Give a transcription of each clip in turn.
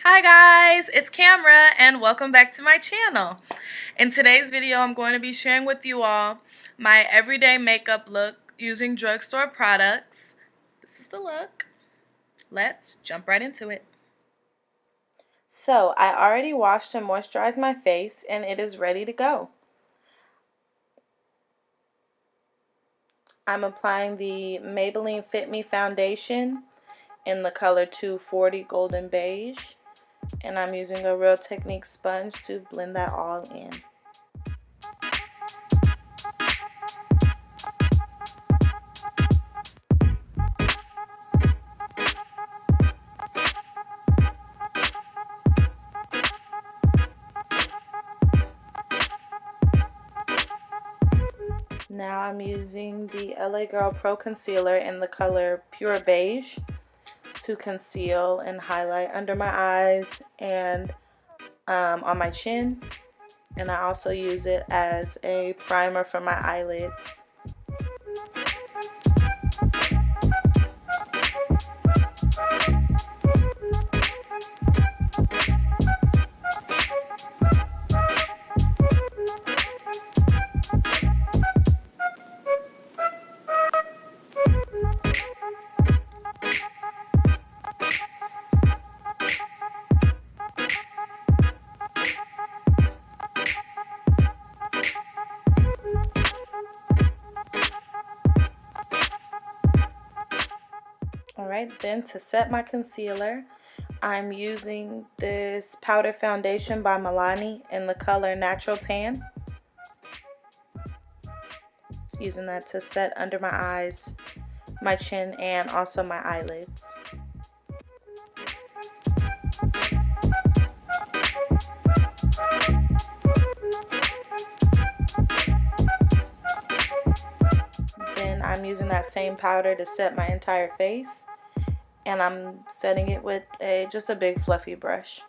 Hi guys, it's Camera and welcome back to my channel. In today's video, I'm going to be sharing with you all my everyday makeup look using drugstore products. This is the look. Let's jump right into it. So, I already washed and moisturized my face and it is ready to go. I'm applying the Maybelline Fit Me foundation in the color 240 Golden Beige. And I'm using a Real Technique sponge to blend that all in. Now I'm using the LA Girl Pro Concealer in the color Pure Beige to conceal and highlight under my eyes and on my chin. And I also use it as a primer for my eyelids. Alright, then to set my concealer, I'm using this powder foundation by Milani in the color Natural Tan. Just using that to set under my eyes, my chin, and also my eyelids. Then I'm using that same powder to set my entire face, and I'm setting it with just a big fluffy brush.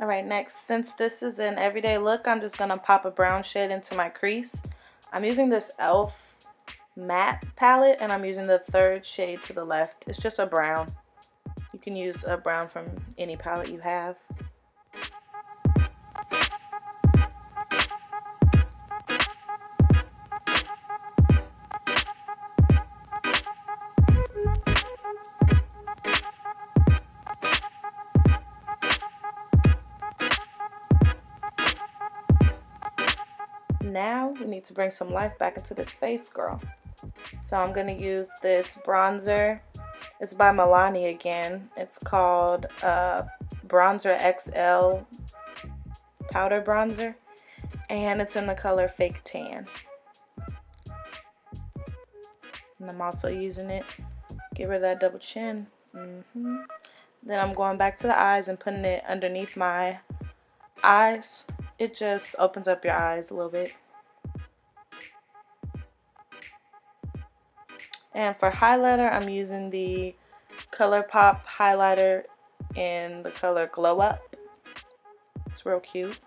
Alright, next, since this is an everyday look, I'm just going to pop a brown shade into my crease. I'm using this e.l.f. matte palette, and I'm using the third shade to the left. It's just a brown. You can use a brown from any palette you have. Now we need to bring some life back into this face, girl. So I'm going to use this bronzer. It's by Milani again. It's called Bronzer XL Powder Bronzer. And it's in the color Fake Tan. And I'm also using it. Get rid of that double chin. Then I'm going back to the eyes and putting it underneath my eyes. It just opens up your eyes a little bit. And for highlighter, I'm using the ColourPop highlighter in the color Glow Up. It's real cute.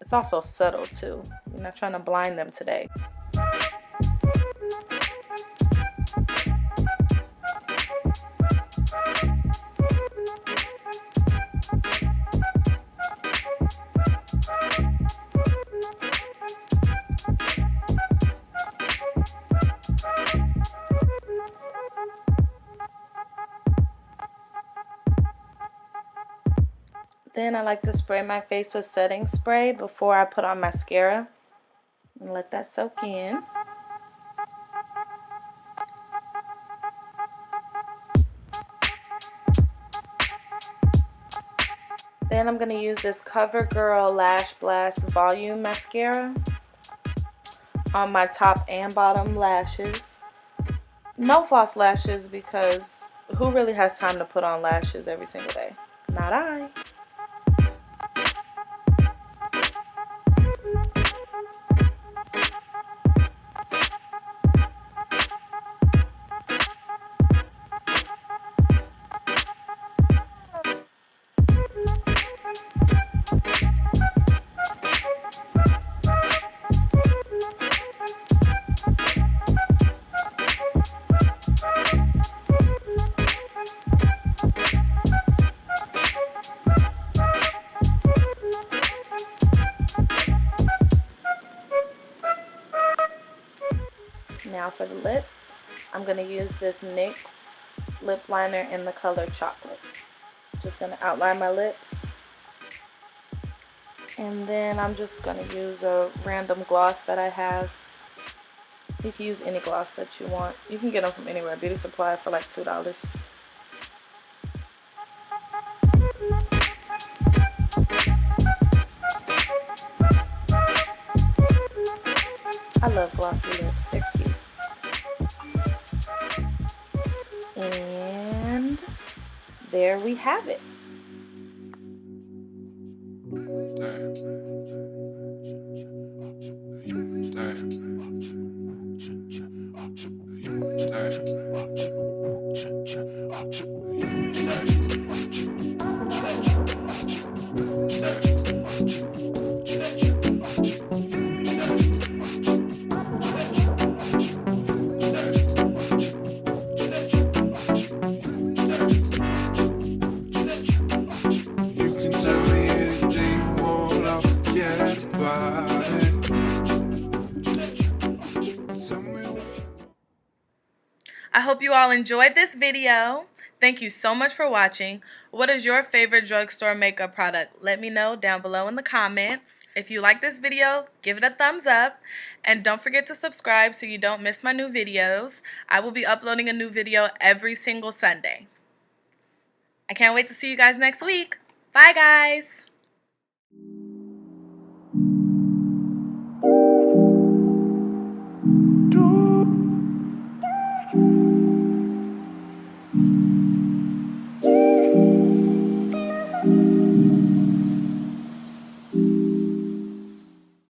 It's also subtle too. I'm not trying to blind them today. Then I like to spray my face with setting spray before I put on mascara and let that soak in. Then I'm going to use this CoverGirl Lash Blast Volume Mascara on my top and bottom lashes. No false lashes, because who really has time to put on lashes every single day? Not I. Now for the lips, I'm going to use this NYX lip liner in the color chocolate. Just going to outline my lips. And then I'm just going to use a random gloss that I have. You can use any gloss that you want. You can get them from anywhere. Beauty Supply for like $2. I love glossy lips. They're cute. And there we have it. I hope you all enjoyed this video. Thank you so much for watching. What is your favorite drugstore makeup product? Let me know down below in the comments. If you like this video, give it a thumbs up. And don't forget to subscribe so you don't miss my new videos. I will be uploading a new video every single Sunday. I can't wait to see you guys next week. Bye, guys.